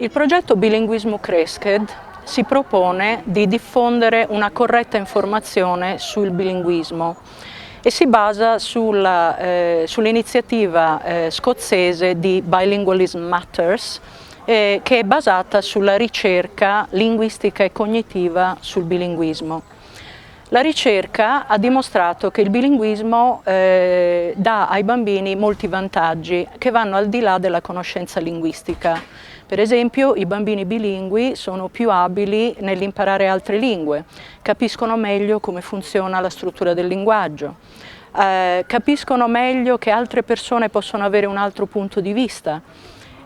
Il progetto Bilinguismo Cresced si propone di diffondere una corretta informazione sul bilinguismo e si basa sull'iniziativa scozzese di Bilingualism Matters, che è basata sulla ricerca linguistica e cognitiva sul bilinguismo. La ricerca ha dimostrato che il bilinguismo dà ai bambini molti vantaggi che vanno al di là della conoscenza linguistica. Per esempio, i bambini bilingui sono più abili nell'imparare altre lingue, capiscono meglio come funziona la struttura del linguaggio, capiscono meglio che altre persone possono avere un altro punto di vista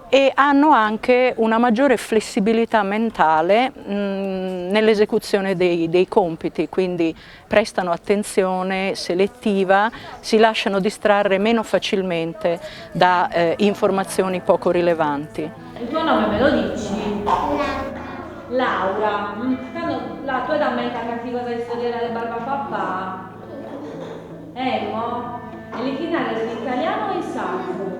e hanno anche una maggiore flessibilità mentale nell'esecuzione dei compiti, quindi prestano attenzione selettiva, si lasciano distrarre meno facilmente da informazioni poco rilevanti. Il tuo nome me lo dici? Laura. La tua da me capì cosa è studiare del Barbapapà? Mo? E l'Ichinare in italiano o in sardo?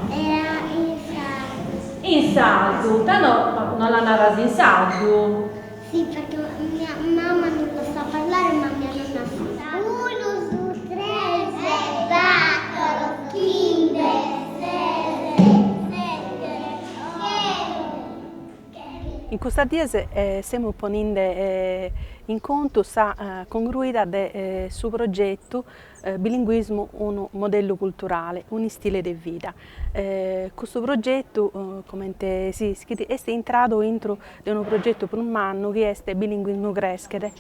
Era in sardo. In sardo? Non la narrasi in sardo? Sì, perché mia mamma non lo sa parlare, ma mia nonna sa. 1 su 3 baccano, kinder. In questa diese siamo ponendo in conto sa congruità del suo progetto Bilinguismo un modello culturale, un stile di vita. Questo progetto, come si scrive, è entrato dentro di un progetto per un anno che è Bilinguismo Crescere,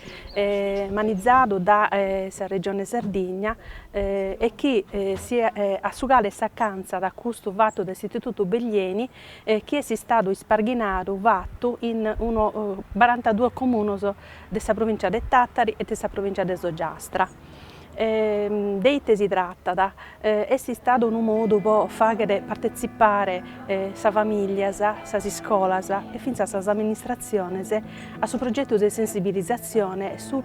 manizzato da Regione Sardegna e che si è assugale saccanza da questo fatto dell'Istituto Beglieni che è stato sparginato fatto in 42 comuni della provincia di Tattari e della provincia di Soggiastra. Deite si tratta è stato un modo per fare partecipare sa famiglia, sa scuola e fino alla amministrazione a su progetto di sensibilizzazione su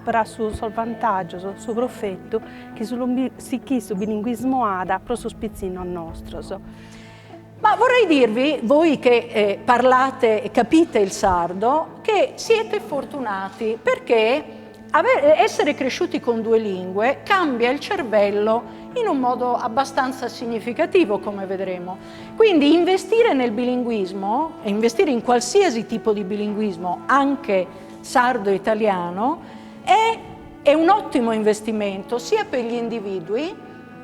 vantaggio, su profitto che su bilinguismo ha pro sospizzino nostro. Ma vorrei dirvi, voi che parlate e capite il sardo, che siete fortunati perché essere cresciuti con 2 lingue cambia il cervello in un modo abbastanza significativo, come vedremo. Quindi investire nel bilinguismo, e investire in qualsiasi tipo di bilinguismo, anche sardo-italiano, è un ottimo investimento sia per gli individui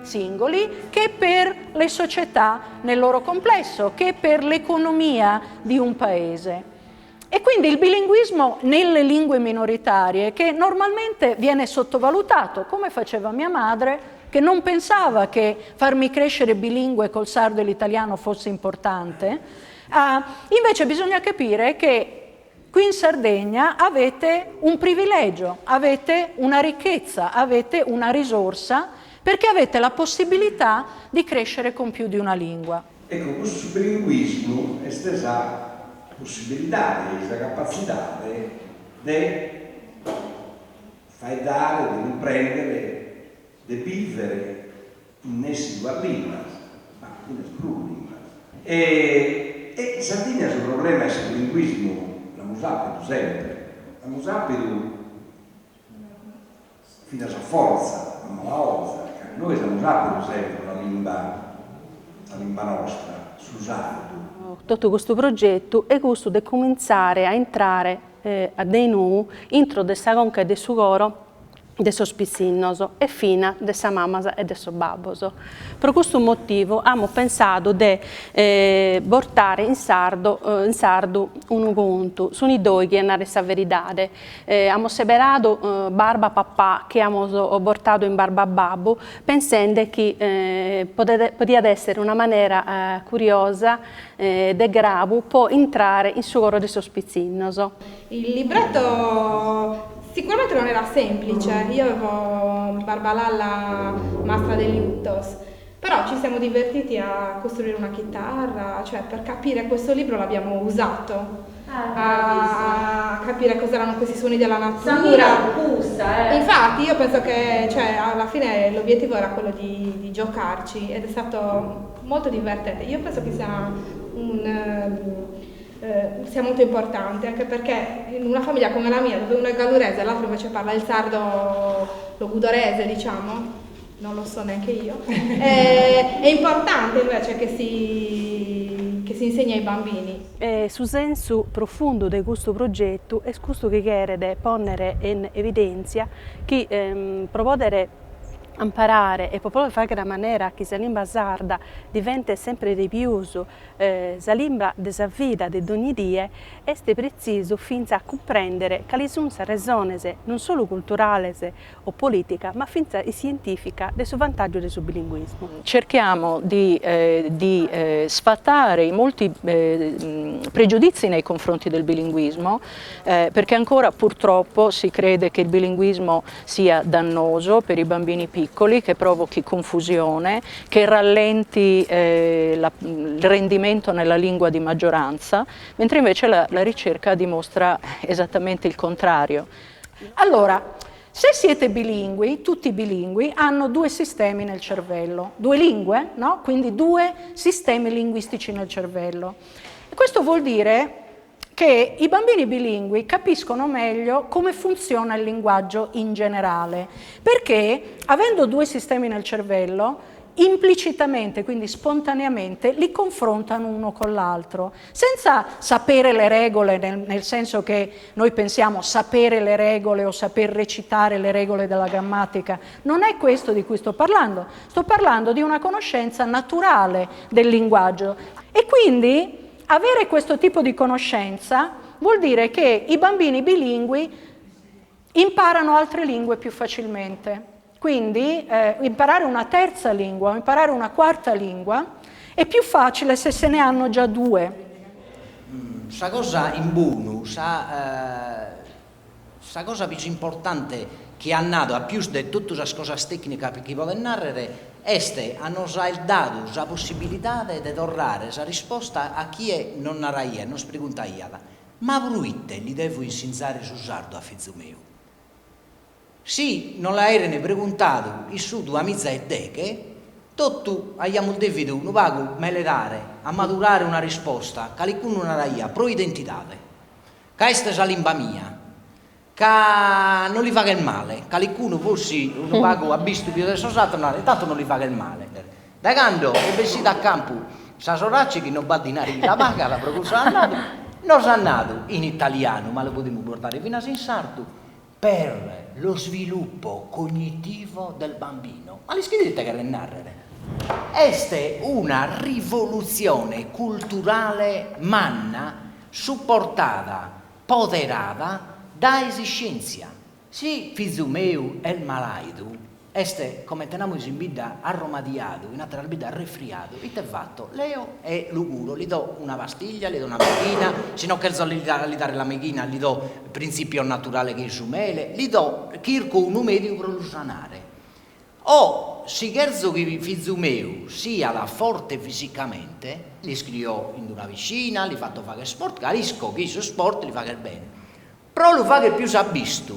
singoli che per le società nel loro complesso, che per l'economia di un paese. E quindi il bilinguismo nelle lingue minoritarie, che normalmente viene sottovalutato, come faceva mia madre, che non pensava che farmi crescere bilingue col sardo e l'italiano fosse importante, invece bisogna capire che qui in Sardegna avete un privilegio, avete una ricchezza, avete una risorsa, perché avete la possibilità di crescere con più di una lingua. Ecco, questo bilinguismo è stesa possibilità, questa capacità di fare dare, di riprendere, di vivere in essi due lingue, ma in plurima. E in Sardegna il problema è il bilinguismo, l'abbiamo usato sempre, l'abbiamo usato fino alla forza, la forza. Noi abbiamo usato sempre la lingua nostra, su sardo. Tutto questo progetto è questo di cominciare a entrare dei nu intro della conca del suo coro del suo spizzinnoso e fino della mamma e del suo babbo. Per questo motivo abbiamo pensato di portare in sardo un conto su i due che hanno questa verità. Abbiamo separato barba papà che abbiamo portato in barba babbo pensando che poteva essere una maniera curiosa de gravo può entrare in suo coro del suo spizzinnoso. Il libretto sicuramente non era semplice, io avevo Barbalalla, Mastra degli Uttos, però ci siamo divertiti a costruire una chitarra, cioè per capire questo libro l'abbiamo usato, a capire cos'erano questi suoni della natura. Infatti io penso che alla fine l'obiettivo era quello di giocarci ed è stato molto divertente. Io penso che sia sia molto importante, anche perché in una famiglia come la mia, dove uno è gallurese e l'altro invece parla il sardo logudorese, diciamo, non lo so neanche io, è importante invece che si insegna ai bambini. Su senso profondo di questo progetto è questo che chiede ponere in evidenza che provodere imparare e proprio fare in maniera che la lingua sarda diventi sempre di più la lingua della vita di ogni giorno, è preciso fino a comprendere quali sono le ragioni non solo culturali o politiche, ma fino a scientifica del suo vantaggio del suo bilinguismo. Cerchiamo di sfatare i molti pregiudizi nei confronti del bilinguismo, perché ancora purtroppo si crede che il bilinguismo sia dannoso per i bambini piccoli, che provochi confusione, che rallenti il rendimento nella lingua di maggioranza, mentre invece la ricerca dimostra esattamente il contrario. Allora, se siete bilingui, tutti bilingui hanno due sistemi nel cervello, due lingue, no? Quindi due sistemi linguistici nel cervello. E questo vuol dire che i bambini bilingui capiscono meglio come funziona il linguaggio in generale, perché avendo due sistemi nel cervello, implicitamente, quindi spontaneamente, li confrontano uno con l'altro, senza sapere le regole, nel senso che noi pensiamo sapere le regole o saper recitare le regole della grammatica. Non è questo di cui sto parlando di una conoscenza naturale del linguaggio. E quindi avere questo tipo di conoscenza vuol dire che i bambini bilingui imparano altre lingue più facilmente. Quindi imparare una terza lingua o imparare una quarta lingua è più facile se se ne hanno già due. Sa cosa in buono, sa cosa più importante che ha nato a più di tutte le cose tecniche che voglio narrare hanno dato la possibilità di tornare la risposta a chi non narraia, non preguntaia. Ma bruitte li devo insegnare su sardo a figlio mio? Sì, non l'avevano preguntato il suo due amici e deche, tutto abbiamo devido un vago meledare a maturare una risposta che qualcuno narraia pro identità. Questa è la lingua mia. Che non gli fa che il male, che qualcuno fosse un vago a visto più del sosato, tanto non gli fa che il male. Da quando è vestito a campo, sa soraccia che non va a dinare la paga, la procura andato, non sa nato in italiano, ma lo potremmo portare fino a in sardo, per lo sviluppo cognitivo del bambino. Ma li scrivete che le narrare? È una rivoluzione culturale manna, supportata, poderata, da esistenza. Sì, figlio mio è il malaido, come teniamo in vita arromadiato, in altra vita resfriato, e te fatto, Leo è luguro, gli do una pastiglia, gli do una meghina, se non cherzo gli dare la meghina, gli do il principio naturale che è il sumele, gli do circo un medico per lo sanare. O, se cherzo che il figlio mio sia da forte fisicamente, gli scrivo in una vicina, gli fatto fare sport, capisco che il sport gli fa che bene. Però lo fa che più si ha visto,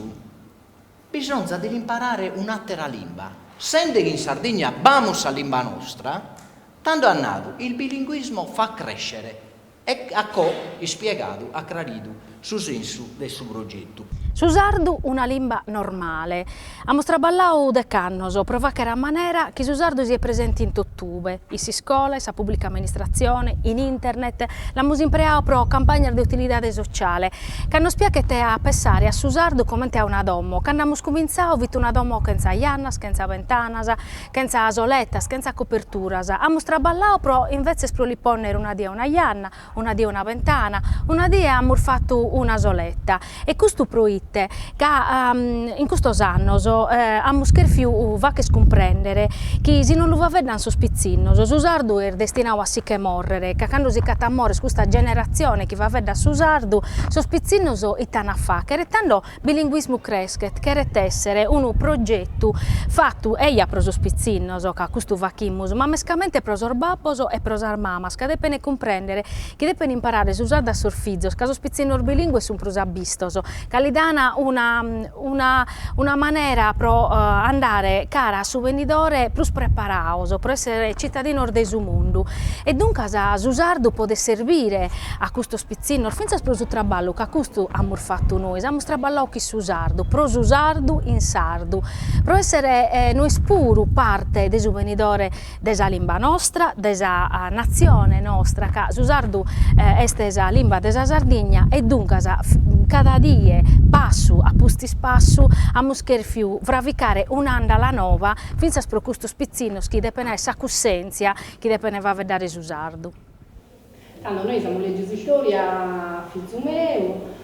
bisogna di imparare un'altra lingua. Sente che in Sardegna abbiamo la lingua nostra, tanto è nato, il bilinguismo fa crescere. E a co' spiegato, ha chiarito sul senso del suo progetto. Su sardu una lingua normale. A mostraballau de cannoso, prova che era maniera che su sardu sia presente in tottube, in scuola, in pubblica amministrazione, in internet, la musimpreao pro campagna di utilità sociale, che hanno spiegate a pensare a su sardu come a una domo, che hanno cominciato a vita una domo che senza iannas, che senza ventanas, che senza solettas, che senza coperturas. A mostraballau pro invece sproliponere una dia una ianna, una dia una ventana, una dia ha fatto una soletta. E questo proite che in questo anno abbiamo scherfiu va che scomprendere che se non lo va vedere sospizzino, su sardu è destinato a sì che morrere, che quando si catamore questa generazione che va a vedere su sardu, sospizzino e tana fa, che retando bilinguismo crescet, che retessere un progetto fatto eia pro sospizzino, che questo va chimus, ma mescamente pro sorbaposo e pro sarmamas, che devono comprendere, che devono imparare su sardu a sorfizzos, che sospizzino bilingue sono pro sabistoso, che li danno dana una maniera per andare cara su venditore più preparato, per essere cittadino del suo mondo. E dunque Susardo può servire a questo spizzino, finché per il traballo che questo abbiamo fatto noi, abbiamo traballato qui Susardo, pro Susardo in sardo, per essere noi spuru parte del suo venditore della lingua nostra, della nazione nostra, che Susardo è la lingua della Sardegna e dunque cada dia, passo a pusti spasso, a muscherfiu, vravicare un'anda alla nova, finché per questo spizzino che deve essere cussenza, che deve va a vedere Susardo. Allora, noi siamo legislatori a figlio mio,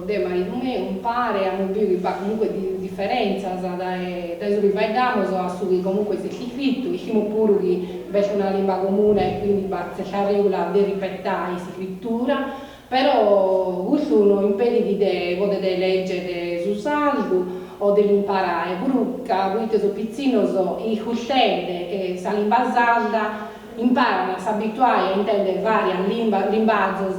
del marito mio, un pare, abbiamo visto comunque di differenza dai rivediamo a su comunque si scritto, diciamo pure che invece una lingua comune e quindi c'è la regola di rispettare la scrittura. Però questo non impede di leggere su saldo o di imparare. Brucca, questo sono piccino, i cuscette che sono in basada, imparano a si abituare a intendere varie linguaggi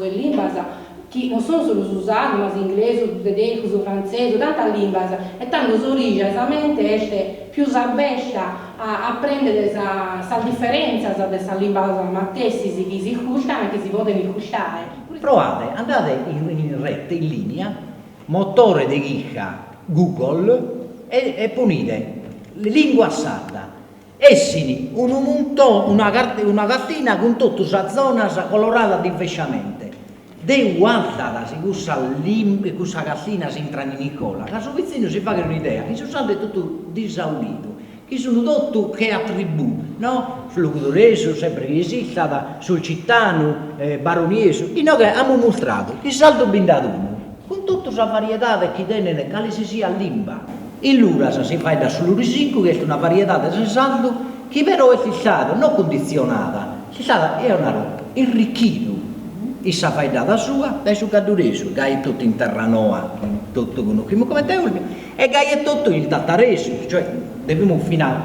e lingue che non sono solo su saldo, ma in inglese, su tedesco, su francese, tanta lingue. E tanto sorrige esattamente esce più s'abbescia a prendere questa differenza tra questa lingua mattessi che si gustano e che si vogliono gustare. Provate, andate in rete, in linea, motore di ricerca Google e punite lingua sarda. Essini una cartina con tutta la zona colorata diversamente. De guardata si questa cartina si entra in Nicola. La sua vicino si fa un'idea, che Susardo è tutto disaudito. Che sono tutti che attribù, no? Sul Lugudoreso, sempre che esiste, sul Cittano, Baroniese, che noi abbiamo mostrato, che saldo bindaduno, con tutta la varietà che tiene quale si sia lingua. In Luras si fa da sull'Urisinco, che è una varietà di saldo, che però è stata non condizionata, è una roba, arricchita. E si fa da sua, da su Cadureso, che è tutto in terranoa, tutto conosciamo come teolmi, e che è tutto in tattareso, cioè dobbiamo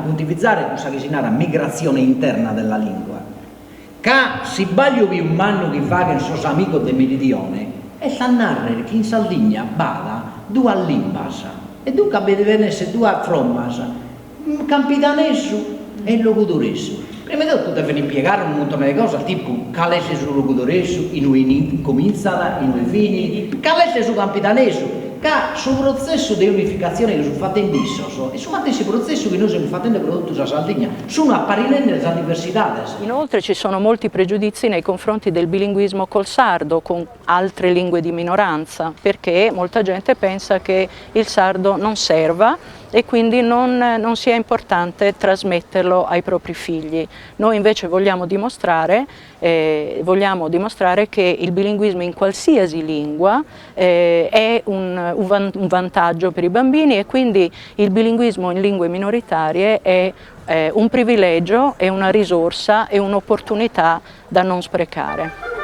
utilizzare questa che si chiama migrazione interna della lingua. Che si sbaglio di un anno che fa che non sono amico del meridione, e sa narrare che in Sardegna bada due linguas, e dunque deve essere due frommas, Campitanesso e Locudoreso. Prima di tutto devono impiegare un montone di cose, tipo calesse sul Locudoreso, in cui cominciano, in cui fini, calesse sul Campitaneso, che sul processo di unificazione che sono fatto in dissoso e su questo processo che noi stiamo facendo per tutta la Sardegna sono apparentemente le diversità. Inoltre ci sono molti pregiudizi nei confronti del bilinguismo col sardo con altre lingue di minoranza, perché molta gente pensa che il sardo non serva e quindi non sia importante trasmetterlo ai propri figli. Noi invece vogliamo dimostrare che il bilinguismo in qualsiasi lingua è un vantaggio per i bambini e quindi il bilinguismo in lingue minoritarie è un privilegio, è una risorsa, è un'opportunità da non sprecare.